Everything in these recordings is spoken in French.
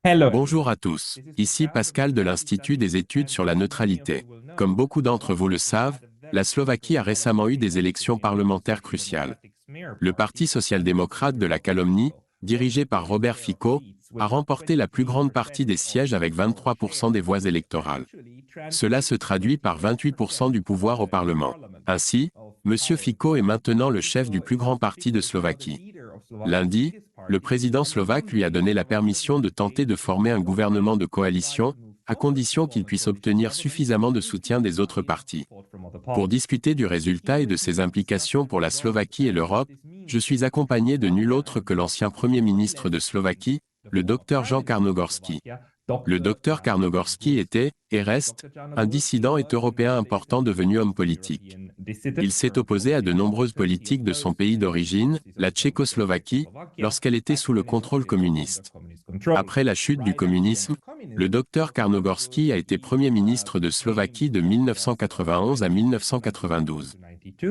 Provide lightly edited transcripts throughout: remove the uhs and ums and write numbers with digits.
Hello. Bonjour à tous, ici Pascal de l'Institut des études sur la neutralité. Comme beaucoup d'entre vous le savent, la Slovaquie a récemment eu des élections parlementaires cruciales. Le Parti social-démocrate de la calomnie, dirigé par Robert Fico, a remporté la plus grande partie des sièges avec 23% des voix électorales. Cela se traduit par 28% du pouvoir au Parlement. Ainsi, M. Fico est maintenant le chef du plus grand parti de Slovaquie. Lundi, le président slovaque lui a donné la permission de tenter de former un gouvernement de coalition, à condition qu'il puisse obtenir suffisamment de soutien des autres partis. Pour discuter du résultat et de ses implications pour la Slovaquie et l'Europe, je suis accompagné de nul autre que l'ancien Premier ministre de Slovaquie, le Dr Jan Karnogorski. Le Dr Karnogorski était, et reste, un dissident et européen important devenu homme politique. Il s'est opposé à de nombreuses politiques de son pays d'origine, la Tchécoslovaquie, lorsqu'elle était sous le contrôle communiste. Après la chute du communisme, le Dr Karnogorski a été Premier ministre de Slovaquie de 1991 à 1992.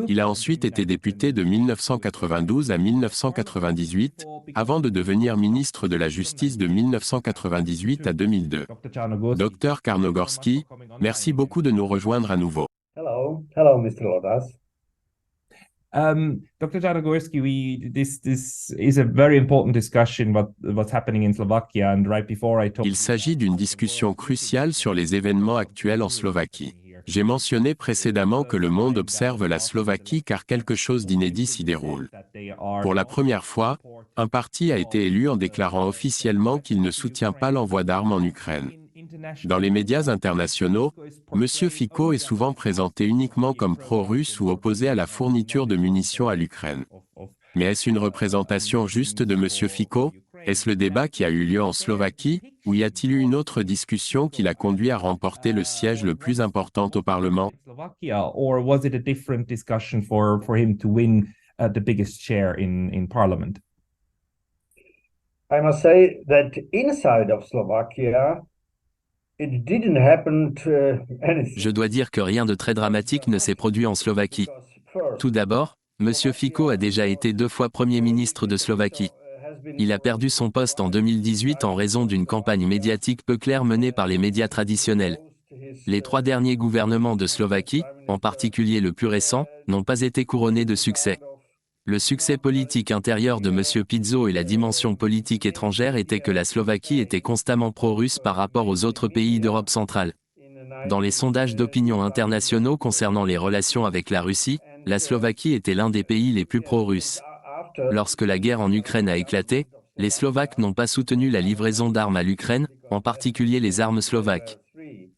Il a ensuite été député de 1992 à 1998, avant de devenir ministre de la Justice de 1998 à 2002. Dr Karnogorski, merci beaucoup de nous rejoindre à nouveau. Hello, Mr. Lodas. Dr. Janogorski, this is a very important discussion what's happening in Slovakia, and right before I talk. Il s'agit d'une discussion cruciale sur les événements actuels en Slovaquie. J'ai mentionné précédemment que le monde observe la Slovaquie car quelque chose d'inédit s'y déroule. Pour la première fois, un parti a été élu en déclarant officiellement qu'il ne soutient pas l'envoi d'armes en Ukraine. Dans les médias internationaux, M. Fico est souvent présenté uniquement comme pro-russe ou opposé à la fourniture de munitions à l'Ukraine. Mais est-ce une représentation juste de M. Fico? Est-ce le débat qui a eu lieu en Slovaquie, ou y a-t-il eu une autre discussion qui l'a conduit à remporter le siège le plus important au Parlement? Or was it a different discussion for him to win the biggest share in Parliament? I must say that inside of Slovakia, it didn't happen to anything. Je dois dire que rien de très dramatique ne s'est produit en Slovaquie. Tout d'abord, M. Fico a déjà été 2 fois Premier ministre de Slovaquie. Il a perdu son poste en 2018 en raison d'une campagne médiatique peu claire menée par les médias traditionnels. Les 3 derniers gouvernements de Slovaquie, en particulier le plus récent, n'ont pas été couronnés de succès. Le succès politique intérieur de M. Pizzo et la dimension politique étrangère était que la Slovaquie était constamment pro-russe par rapport aux autres pays d'Europe centrale. Dans les sondages d'opinion internationaux concernant les relations avec la Russie, la Slovaquie était l'un des pays les plus pro-russes. Lorsque la guerre en Ukraine a éclaté, les Slovaques n'ont pas soutenu la livraison d'armes à l'Ukraine, en particulier les armes slovaques.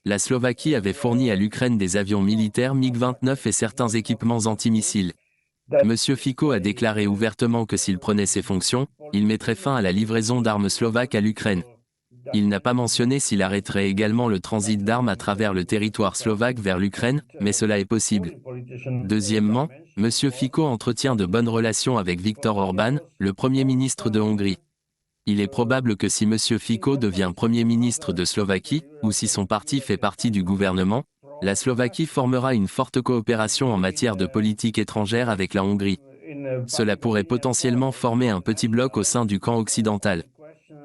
La Slovaquie avait fourni à l'Ukraine des avions militaires MiG-29 et certains équipements antimissiles. M. Fico a déclaré ouvertement que s'il prenait ses fonctions, il mettrait fin à la livraison d'armes slovaques à l'Ukraine. Il n'a pas mentionné s'il arrêterait également le transit d'armes à travers le territoire slovaque vers l'Ukraine, mais cela est possible. Deuxièmement, M. Fico entretient de bonnes relations avec Viktor Orbán, le Premier ministre de Hongrie. Il est probable que si M. Fico devient Premier ministre de Slovaquie, ou si son parti fait partie du gouvernement, la Slovaquie formera une forte coopération en matière de politique étrangère avec la Hongrie. Cela pourrait potentiellement former un petit bloc au sein du camp occidental.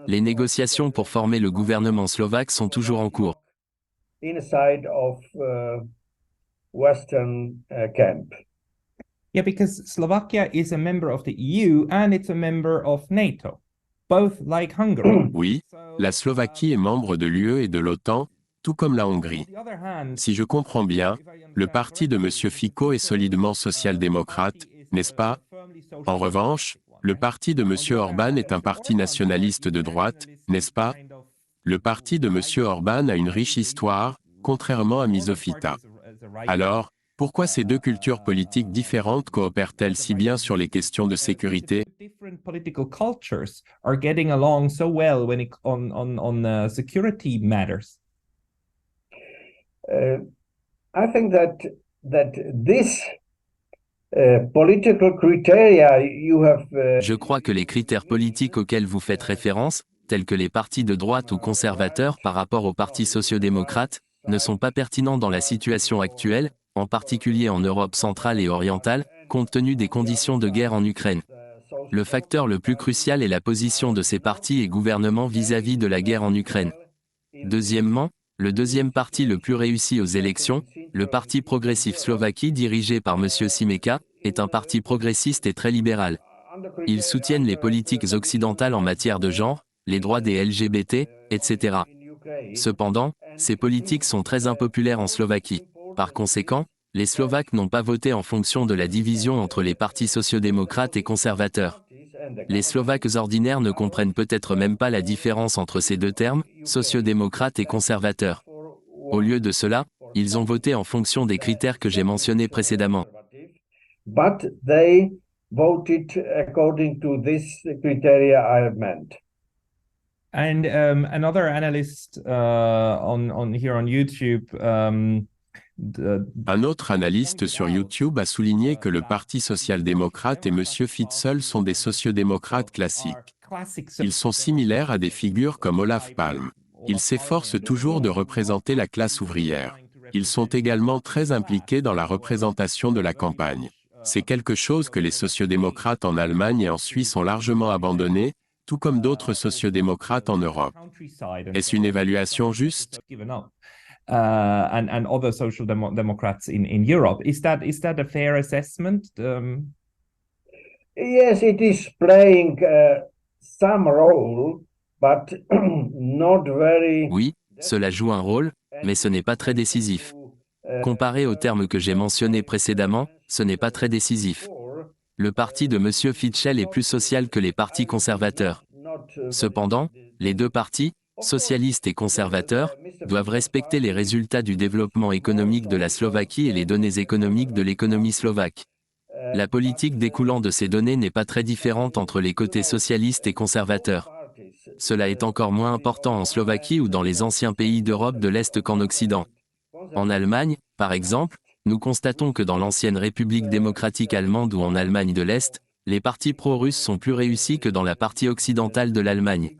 Les négociations pour former le gouvernement slovaque sont toujours en cours. Inside of Western camp. Yeah, because Slovakia is a member of the EU and it's a member of NATO, both like Hungary. Oui, la Slovaquie est membre de l'UE et de l'OTAN, tout comme la Hongrie. Si je comprends bien, le parti de M. Fico est solidement social-démocrate, n'est-ce pas? En revanche, le parti de M. Orbán est un parti nationaliste de droite, n'est-ce pas? Le parti de M. Orbán a une riche histoire, contrairement à Misofita. Alors, pourquoi ces 2 cultures politiques différentes coopèrent-elles si bien sur les questions de sécurité? Different political cultures are getting along so well when on security matters. I think that this political criteria you have. Je crois que les critères politiques auxquels vous faites référence, tels que les partis de droite ou conservateurs par rapport aux partis sociaux-démocrates, ne sont pas pertinents dans la situation actuelle, en particulier en Europe centrale et orientale, compte tenu des conditions de guerre en Ukraine. Le facteur le plus crucial est la position de ces partis et gouvernements vis-à-vis de la guerre en Ukraine. Deuxièmement, le deuxième parti le plus réussi aux élections, le Parti progressif Slovaquie dirigé par M. Simeka, est un parti progressiste et très libéral. Ils soutiennent les politiques occidentales en matière de genre, les droits des LGBT, etc. Cependant, ces politiques sont très impopulaires en Slovaquie. Par conséquent, les Slovaques n'ont pas voté en fonction de la division entre les partis sociodémocrates et conservateurs. Les Slovaques ordinaires ne comprennent peut-être même pas la différence entre ces deux termes, sociodémocrates et conservateurs. Au lieu de cela, ils ont voté en fonction des critères que j'ai mentionnés précédemment. But they voted according to this criteria I have meant. And another analyst on here on YouTube. Un autre analyste sur YouTube a souligné que le Parti social-démocrate et M. Fitzel sont des sociodémocrates classiques. Ils sont similaires à des figures comme Olaf Palme. Ils s'efforcent toujours de représenter la classe ouvrière. Ils sont également très impliqués dans la représentation de la campagne. C'est quelque chose que les sociodémocrates en Allemagne et en Suisse ont largement abandonné, tout comme d'autres sociodémocrates en Europe. Est-ce une évaluation juste? And other social democrats in Europe. Is that a fair assessment? Yes, it is playing some role, but not very. Oui, cela joue un rôle, mais ce n'est pas très décisif. Comparé aux termes que j'ai mentionnés précédemment, ce n'est pas très décisif. Le parti de M. Fitchel est plus social que les partis conservateurs. Cependant, les deux partis, socialistes et conservateurs, doivent respecter les résultats du développement économique de la Slovaquie et les données économiques de l'économie slovaque. La politique découlant de ces données n'est pas très différente entre les côtés socialistes et conservateurs. Cela est encore moins important en Slovaquie ou dans les anciens pays d'Europe de l'Est qu'en Occident. En Allemagne, par exemple, nous constatons que dans l'ancienne République démocratique allemande ou en Allemagne de l'Est, les partis pro-russes sont plus réussis que dans la partie occidentale de l'Allemagne.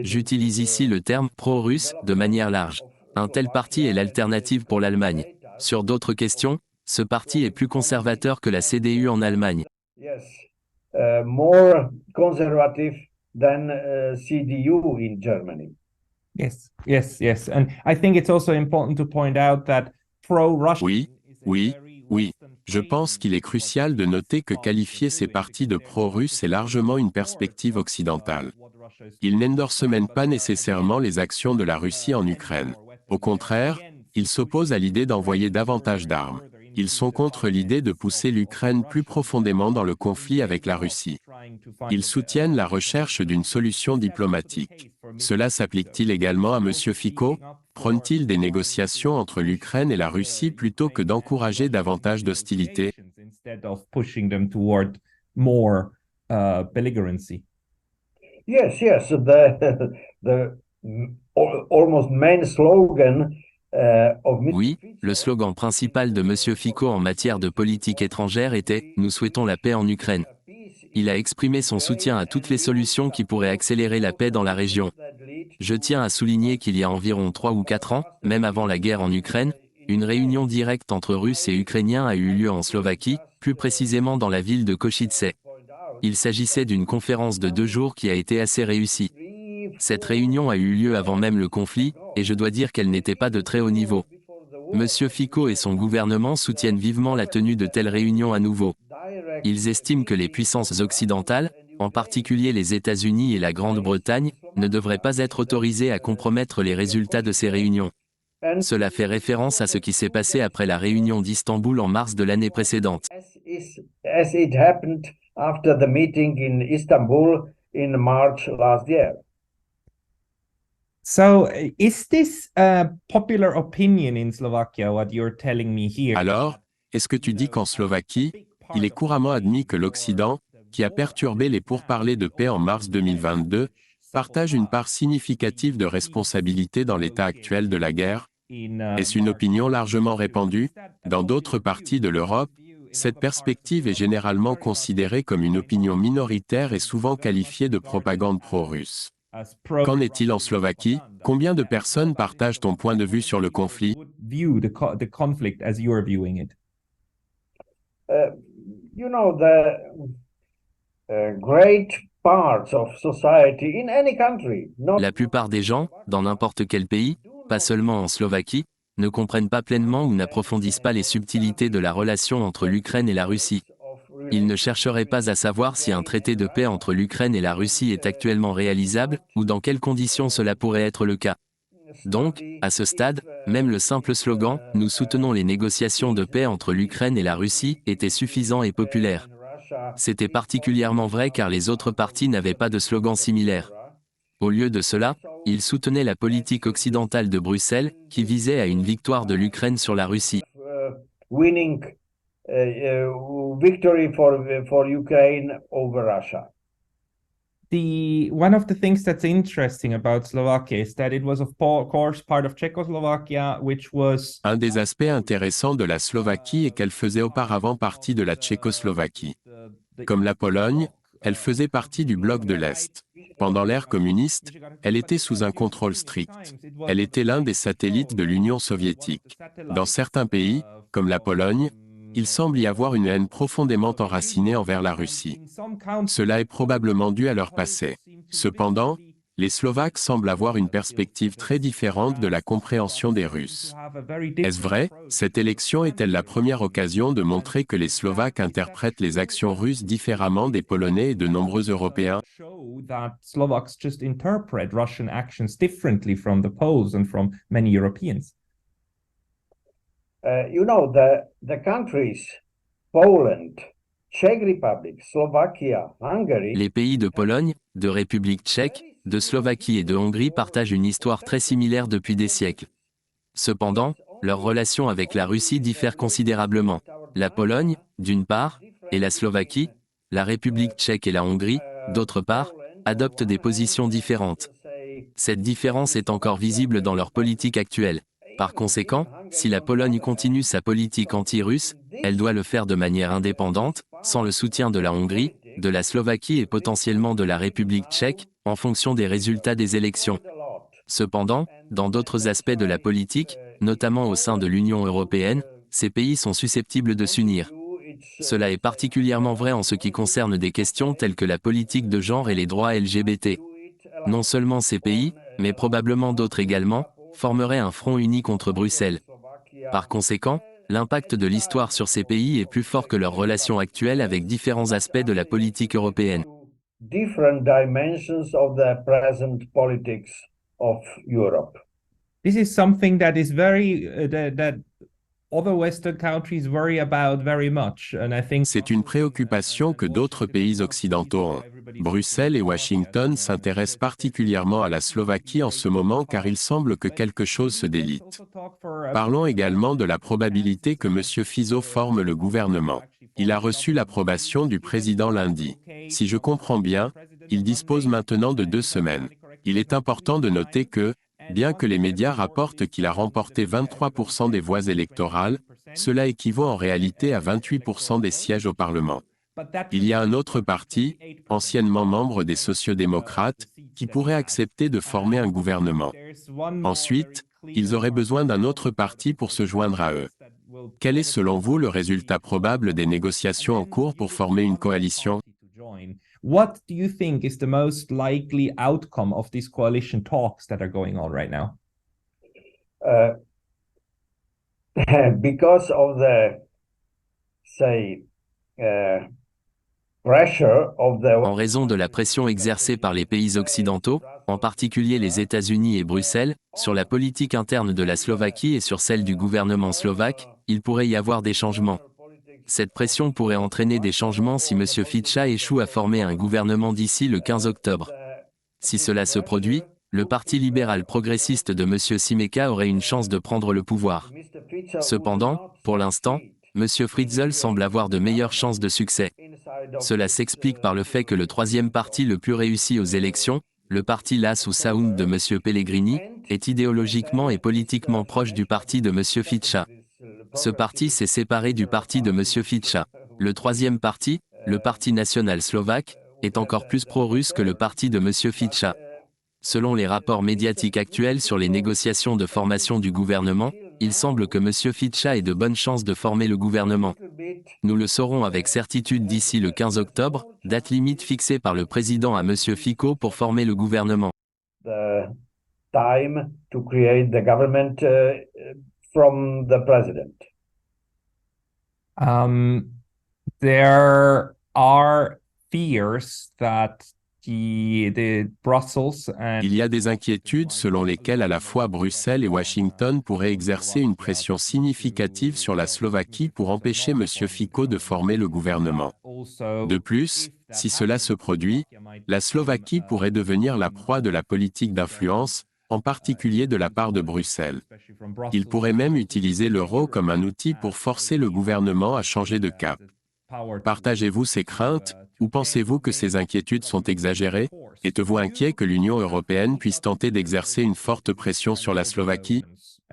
J'utilise ici le terme pro-russe de manière large. Un tel parti est l'alternative pour l'Allemagne. Sur d'autres questions, ce parti est plus conservateur que la CDU en Allemagne. Yes, more conservative than CDU in Germany. Yes. And I think it's also important to point out that pro-Russian. Oui. Je pense qu'il est crucial de noter que qualifier ces partis de pro-russes est largement une perspective occidentale. Ils n'endorsent même pas nécessairement les actions de la Russie en Ukraine. Au contraire, ils s'opposent à l'idée d'envoyer davantage d'armes. Ils sont contre l'idée de pousser l'Ukraine plus profondément dans le conflit avec la Russie. Ils soutiennent la recherche d'une solution diplomatique. Cela s'applique-t-il également à M. Fico? Prône-t-il des négociations entre l'Ukraine et la Russie plutôt que d'encourager davantage d'hostilité? Yes. The almost main slogan of Mr. Oui, le slogan principal de M. Fico en matière de politique étrangère était « Nous souhaitons la paix en Ukraine ». Il a exprimé son soutien à toutes les solutions qui pourraient accélérer la paix dans la région. Je tiens à souligner qu'il y a environ 3 ou 4 ans, même avant la guerre en Ukraine, une réunion directe entre Russes et Ukrainiens a eu lieu en Slovaquie, plus précisément dans la ville de Košice. Il s'agissait d'une conférence de 2 jours qui a été assez réussie. Cette réunion a eu lieu avant même le conflit, et je dois dire qu'elle n'était pas de très haut niveau. Monsieur Fico et son gouvernement soutiennent vivement la tenue de telles réunions à nouveau. Ils estiment que les puissances occidentales, en particulier les États-Unis et la Grande-Bretagne, ne devraient pas être autorisées à compromettre les résultats de ces réunions. Cela fait référence à ce qui s'est passé après la réunion d'Istanbul en mars de l'année précédente. As it happened after the meeting in Istanbul in March last year. So, is this a popular opinion in Slovakia, what you're telling me here? Alors, est-ce que tu dis qu'en Slovaquie, il est couramment admis que l'Occident, qui a perturbé les pourparlers de paix en mars 2022, partage une part significative de responsabilité dans l'état actuel de la guerre? Est-ce une opinion largement répandue? Dans d'autres parties de l'Europe, cette perspective est généralement considérée comme une opinion minoritaire et souvent qualifiée de propagande pro-russe. Qu'en est-il en Slovaquie? Combien de personnes partagent ton point de vue sur le conflit? You know, great parts of society in any country, not La plupart des gens, dans n'importe quel pays, pas seulement en Slovaquie, ne comprennent pas pleinement ou n'approfondissent pas les subtilités de la relation entre l'Ukraine et la Russie. Ils ne chercheraient pas à savoir si un traité de paix entre l'Ukraine et la Russie est actuellement réalisable, ou dans quelles conditions cela pourrait être le cas. Donc, à ce stade, même le simple slogan « Nous soutenons les négociations de paix entre l'Ukraine et la Russie » était suffisant et populaire. C'était particulièrement vrai car les autres partis n'avaient pas de slogan similaire. Au lieu de cela, ils soutenaient la politique occidentale de Bruxelles, qui visait à une victoire de l'Ukraine sur la Russie. winning victory for Ukraine over Russia. One of the things that's interesting about Slovakia is that it was, of course, part of Czechoslovakia, which was Un des aspects intéressants de la Slovaquie est qu'elle faisait auparavant partie de la Tchécoslovaquie. Comme la Pologne, elle faisait partie du bloc de l'Est. Pendant l'ère communiste, elle était sous un contrôle strict. Elle était l'un des satellites de l'Union soviétique. Dans certains pays, comme la Pologne, il semble y avoir une haine profondément enracinée envers la Russie. Cela est probablement dû à leur passé. Cependant, les Slovaques semblent avoir une perspective très différente de la compréhension des Russes. Est-ce vrai? Cette élection est-elle la première occasion de montrer que les Slovaques interprètent les actions russes différemment des Polonais et de nombreux Européens? Slovaks just interpret Russian actions differently from the Poles and from many Europeans. The countries, Poland, Czech Republic, Slovakia, Hungary. Les pays de Pologne, de République tchèque, de Slovaquie et de Hongrie partagent une histoire très similaire depuis des siècles. Cependant, leurs relations avec la Russie diffèrent considérablement. La Pologne, d'une part, et la Slovaquie, la République tchèque et la Hongrie, d'autre part, adoptent des positions différentes. Cette différence est encore visible dans leur politique actuelle. Par conséquent, si la Pologne continue sa politique anti-russe, elle doit le faire de manière indépendante, sans le soutien de la Hongrie, de la Slovaquie et potentiellement de la République tchèque, en fonction des résultats des élections. Cependant, dans d'autres aspects de la politique, notamment au sein de l'Union européenne, ces pays sont susceptibles de s'unir. Cela est particulièrement vrai en ce qui concerne des questions telles que la politique de genre et les droits LGBT. Non seulement ces pays, mais probablement d'autres également, formeraient un front uni contre Bruxelles. Par conséquent, l'impact de l'histoire sur ces pays est plus fort que leurs relations actuelles avec différents aspects de la politique européenne. Different dimensions of the present politics of Europe. This is something that is very that other Western countries worry about very much, and I think C'est une préoccupation que d'autres pays occidentaux ont. Bruxelles et Washington s'intéressent particulièrement à la Slovaquie en ce moment car il semble que quelque chose se délite. Parlons également de la probabilité que M. Fico forme le gouvernement. Il a reçu l'approbation du président lundi. Si je comprends bien, il dispose maintenant de 2 semaines. Il est important de noter que, bien que les médias rapportent qu'il a remporté 23% des voix électorales, cela équivaut en réalité à 28% des sièges au Parlement. Il y a un autre parti, anciennement membre des sociodémocrates, qui pourrait accepter de former un gouvernement. Ensuite, ils auraient besoin d'un autre parti pour se joindre à eux. Quel est selon vous le résultat probable des négociations en cours pour former une coalition? What do you think is the most likely outcome of these coalition talks that are going on right now? Because of the, pressure of the... En raison de la pression exercée par les pays occidentaux, en particulier les États-Unis et Bruxelles, sur la politique interne de la Slovaquie et sur celle du gouvernement slovaque, il pourrait y avoir des changements. Cette pression pourrait entraîner des changements si M. Fico échoue à former un gouvernement d'ici le 15 octobre. Si cela se produit, le Parti libéral progressiste de M. Simeka aurait une chance de prendre le pouvoir. Cependant, pour l'instant, M. Fritzl semble avoir de meilleures chances de succès. Cela s'explique par le fait que le troisième parti le plus réussi aux élections, le parti LAS ou Sound de M. Pellegrini, est idéologiquement et politiquement proche du parti de M. Fico. Ce parti s'est séparé du parti de M. Fico. Le troisième parti, le Parti national slovaque, est encore plus pro-russe que le parti de M. Fico. Selon les rapports médiatiques actuels sur les négociations de formation du gouvernement, il semble que M. Fico ait de bonnes chances de former le gouvernement. Nous le saurons avec certitude d'ici le 15 octobre, date limite fixée par le président à M. Fico pour former le gouvernement. The time to create the government from the president. There are fears that the Brussels and Il y a des inquiétudes selon lesquelles à la fois Bruxelles et Washington pourraient exercer une pression significative sur la Slovaquie pour empêcher M. Fico de former le gouvernement. De plus, si cela se produit, la Slovaquie pourrait devenir la proie de la politique d'influence, en particulier de la part de Bruxelles. Il pourrait même utiliser l'euro comme un outil pour forcer le gouvernement à changer de cap. Partagez-vous ces craintes, ou pensez-vous que ces inquiétudes sont exagérées? Êtes-vous inquiet que l'Union européenne puisse tenter d'exercer une forte pression sur la Slovaquie?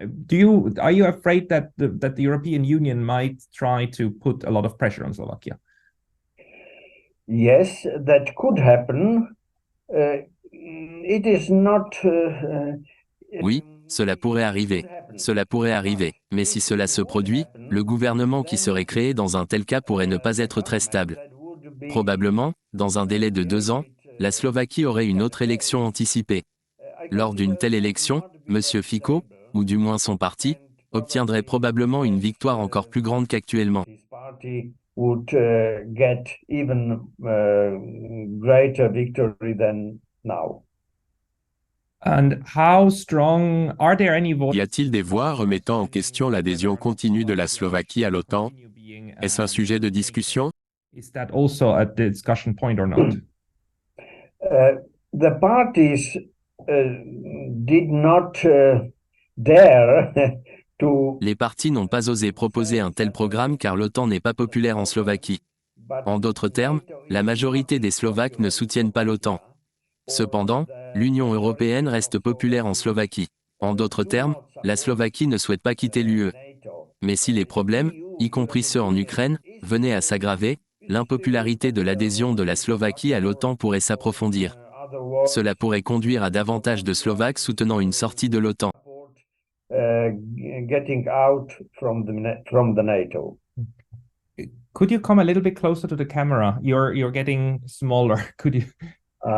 Are you afraid that the European Union might try to put a lot of pressure on Slovakia? Yes, that could happen. It is not. Oui, cela pourrait arriver. Cela pourrait arriver. Mais si cela se produit, le gouvernement qui serait créé dans un tel cas pourrait ne pas être très stable. Probablement, dans un délai de 2 ans, la Slovaquie aurait une autre élection anticipée. Lors d'une telle élection, M. Fico, ou du moins son parti, obtiendrait probablement une victoire encore plus grande qu'actuellement. His party would get even greater victory than now. And how strong are there any Y a-t-il des voix remettant en question l'adhésion continue de la Slovaquie à l'OTAN? Est-ce un sujet de discussion? Is that also a discussion point or not? The parties did not dare to. Les partis n'ont pas osé proposer un tel programme car l'OTAN n'est pas populaire en Slovaquie. En d'autres termes, la majorité des Slovaques ne soutiennent pas l'OTAN. Cependant, l'Union européenne reste populaire en Slovaquie. En d'autres termes, la Slovaquie ne souhaite pas quitter l'UE. Mais si les problèmes, y compris ceux en Ukraine, venaient à s'aggraver, l'impopularité de l'adhésion de la Slovaquie à l'OTAN pourrait s'approfondir. Cela pourrait conduire à davantage de Slovaques soutenant une sortie de l'OTAN. Getting out from the NATO. Could you come a little bit closer to the camera? You're getting smaller. Could you?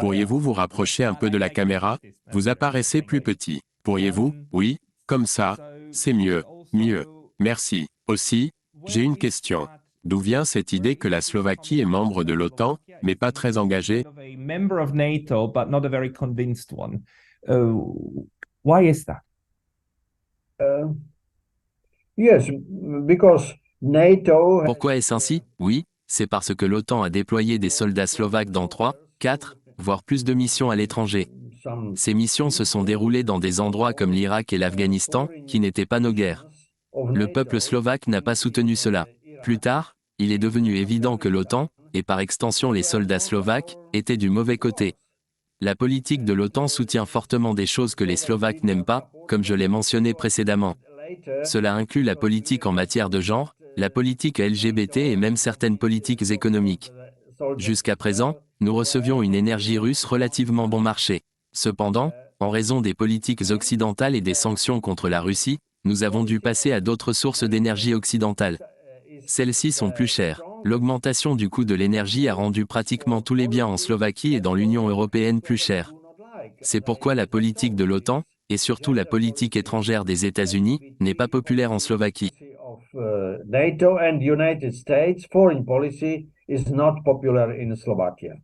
Pourriez-vous vous rapprocher un peu de la caméra? Vous apparaissez plus petit. Pourriez-vous? Oui, comme ça. C'est mieux. Mieux. Merci. Aussi, j'ai une question. D'où vient cette idée que la Slovaquie est membre de l'OTAN, mais pas très engagée? A member of NATO, but not a very convinced one. Why is that? Yes, because NATO. Pourquoi est-ce ainsi? Oui, c'est parce que l'OTAN a déployé des soldats slovaques dans 3, 4, voire plus de missions à l'étranger. Ces missions se sont déroulées dans des endroits comme l'Irak et l'Afghanistan, qui n'étaient pas nos guerres. Le peuple slovaque n'a pas soutenu cela. Plus tard, il est devenu évident que l'OTAN, et par extension les soldats slovaques, étaient du mauvais côté. La politique de l'OTAN soutient fortement des choses que les Slovaques n'aiment pas, comme je l'ai mentionné précédemment. Cela inclut la politique en matière de genre, la politique LGBT et même certaines politiques économiques. Jusqu'à présent, nous recevions une énergie russe relativement bon marché. Cependant, en raison des politiques occidentales et des sanctions contre la Russie, nous avons dû passer à d'autres sources d'énergie occidentales. Celles-ci sont plus chères. L'augmentation du coût de l'énergie a rendu pratiquement tous les biens en Slovaquie et dans l'Union européenne plus chers. C'est pourquoi la politique de l'OTAN, et surtout la politique étrangère des États-Unis, n'est pas populaire en Slovaquie. NATO and United States foreign policy is not popular in Slovakia.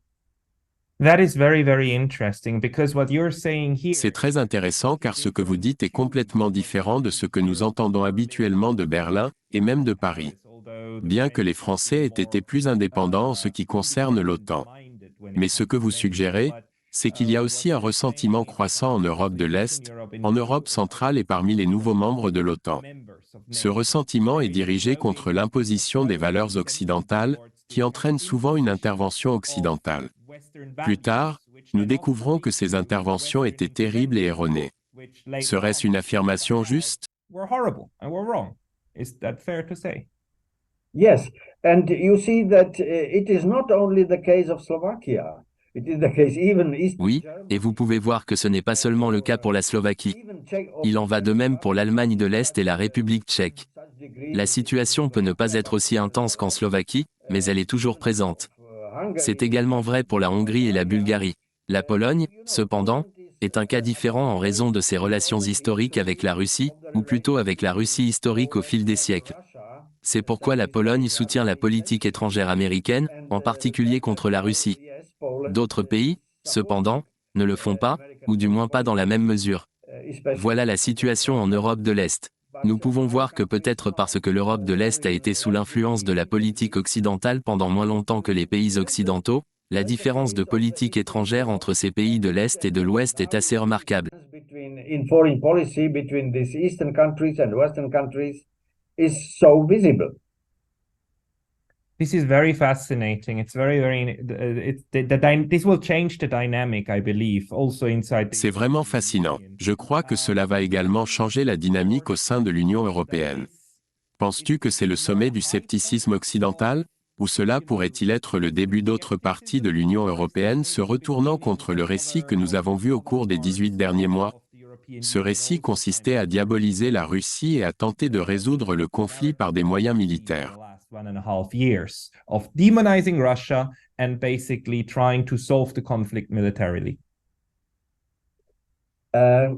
That is very, very interesting because what you're saying here. C'est très intéressant car ce que vous dites est complètement différent de ce que nous entendons habituellement de Berlin, et même de Paris. Bien que les Français aient été plus indépendants en ce qui concerne l'OTAN. Mais ce que vous suggérez, c'est qu'il y a aussi un ressentiment croissant en Europe de l'Est, en Europe centrale et parmi les nouveaux membres de l'OTAN. Ce ressentiment est dirigé contre l'imposition des valeurs occidentales, qui entraîne souvent une intervention occidentale. Plus tard, nous découvrons que ces interventions étaient terribles et erronées. Serait-ce une affirmation juste? We're horrible and we're wrong. Is that fair to say? Yes, and you see that it is not only the case of Slovakia. It is the case even East Oui, et vous pouvez voir que ce n'est pas seulement le cas pour la Slovaquie. Il en va de même pour l'Allemagne de l'Est et la République tchèque. La situation peut ne pas être aussi intense qu'en Slovaquie, mais elle est toujours présente. C'est également vrai pour la Hongrie et la Bulgarie. La Pologne, cependant, est un cas différent en raison de ses relations historiques avec la Russie, ou plutôt avec la Russie historique au fil des siècles. C'est pourquoi la Pologne soutient la politique étrangère américaine, en particulier contre la Russie. D'autres pays, cependant, ne le font pas, ou du moins pas dans la même mesure. Voilà la situation en Europe de l'Est. Nous pouvons voir que peut-être parce que l'Europe de l'Est a été sous l'influence de la politique occidentale pendant moins longtemps que les pays occidentaux, la différence de politique étrangère entre ces pays de l'Est et de l'Ouest est assez remarquable. in foreign policy between these Eastern countries and Western countries is so visible. This is very fascinating. It's this will change the dynamic, I believe, also inside. C'est vraiment fascinant. Je crois que cela va également changer la dynamique au sein de l'Union européenne. Penses-tu que c'est le sommet du scepticisme occidental? Ou cela pourrait-il être le début d'autres parties de l'Union européenne se retournant contre le récit que nous avons vu au cours des 18 derniers mois? Ce récit consistait à diaboliser la Russie et à tenter de résoudre le conflit par des moyens militaires. 1.5 years of demonizing Russia and basically trying to solve the conflict militarily. I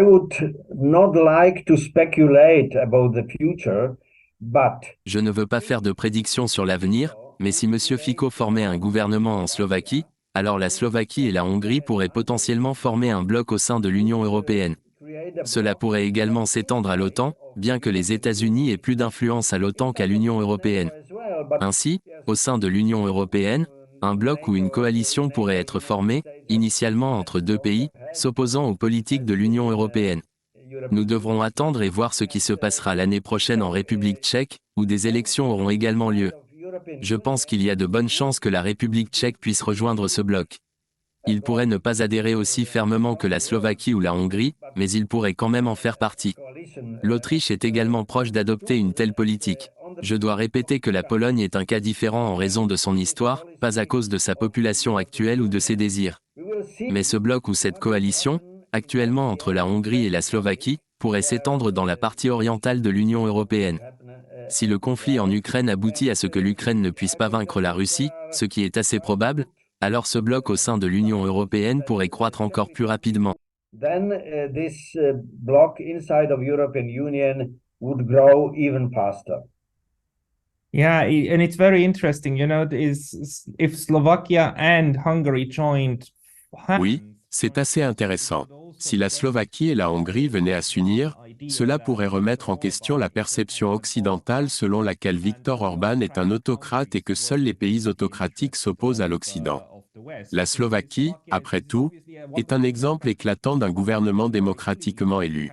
would not like to speculate about the future, but Je ne veux pas faire de prédictions sur l'avenir, mais si M. Fico formait un gouvernement en Slovaquie, alors la Slovaquie et la Hongrie pourraient potentiellement former un bloc au sein de l'Union européenne. Cela pourrait également s'étendre à l'OTAN, bien que les États-Unis aient plus d'influence à l'OTAN qu'à l'Union européenne. Ainsi, au sein de l'Union européenne, un bloc ou une coalition pourrait être formé, initialement entre deux pays, s'opposant aux politiques de l'Union européenne. Nous devrons attendre et voir ce qui se passera l'année prochaine en République tchèque, où des élections auront également lieu. Je pense qu'il y a de bonnes chances que la République tchèque puisse rejoindre ce bloc. Il pourrait ne pas adhérer aussi fermement que la Slovaquie ou la Hongrie, mais il pourrait quand même en faire partie. L'Autriche est également proche d'adopter une telle politique. Je dois répéter que la Pologne est un cas différent en raison de son histoire, pas à cause de sa population actuelle ou de ses désirs. Mais ce bloc ou cette coalition, actuellement entre la Hongrie et la Slovaquie, pourrait s'étendre dans la partie orientale de l'Union européenne. Si le conflit en Ukraine aboutit à ce que l'Ukraine ne puisse pas vaincre la Russie, ce qui est assez probable, alors ce bloc au sein de l'Union européenne pourrait croître encore plus rapidement. then this bloc inside of European Union would grow even faster. Yeah, and it's very interesting, if Slovakia and Hungary joined. Oui, c'est assez intéressant. Si la Slovaquie et la Hongrie venaient à s'unir, cela pourrait remettre en question la perception occidentale selon laquelle Viktor Orban est un autocrate et que seuls les pays autocratiques s'opposent à l'Occident. La Slovaquie, après tout, est un exemple éclatant d'un gouvernement démocratiquement élu.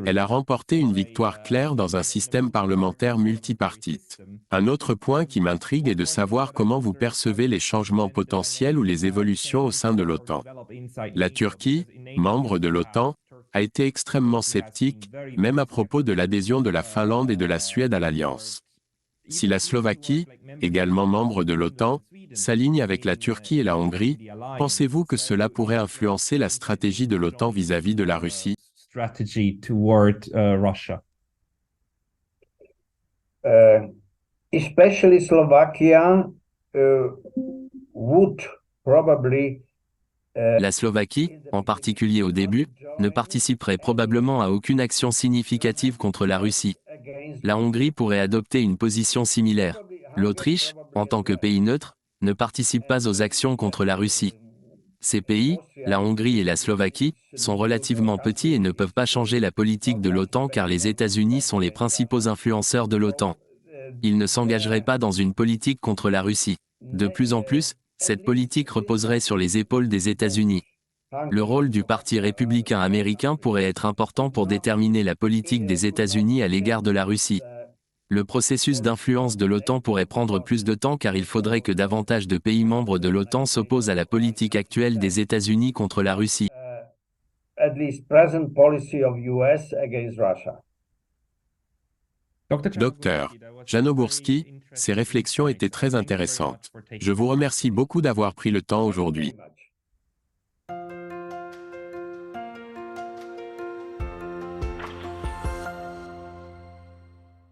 Elle a remporté une victoire claire dans un système parlementaire multipartite. Un autre point qui m'intrigue est de savoir comment vous percevez les changements potentiels ou les évolutions au sein de l'OTAN. La Turquie, membre de l'OTAN, a été extrêmement sceptique, même à propos de l'adhésion de la Finlande et de la Suède à l'Alliance. Si la Slovaquie, également membre de l'OTAN, s'aligne avec la Turquie et la Hongrie, pensez-vous que cela pourrait influencer la stratégie de l'OTAN vis-à-vis de la Russie? Strategy toward Russia. Especially Slovakia would probably La Slovaquie, en particulier au début, ne participerait probablement à aucune action significative contre la Russie. La Hongrie pourrait adopter une position similaire. L'Autriche, en tant que pays neutre, ne participe pas aux actions contre la Russie. Ces pays, la Hongrie et la Slovaquie, sont relativement petits et ne peuvent pas changer la politique de l'OTAN car les États-Unis sont les principaux influenceurs de l'OTAN. Ils ne s'engageraient pas dans une politique contre la Russie. De plus en plus, cette politique reposerait sur les épaules des États-Unis. Le rôle du Parti républicain américain pourrait être important pour déterminer la politique des États-Unis à l'égard de la Russie. Le processus d'influence de l'OTAN pourrait prendre plus de temps car il faudrait que davantage de pays membres de l'OTAN s'opposent à la politique actuelle des États-Unis contre la Russie. at least present policy of US against Russia. Docteur Janoborski, Ces réflexions étaient très intéressantes. Je vous remercie beaucoup d'avoir pris le temps aujourd'hui.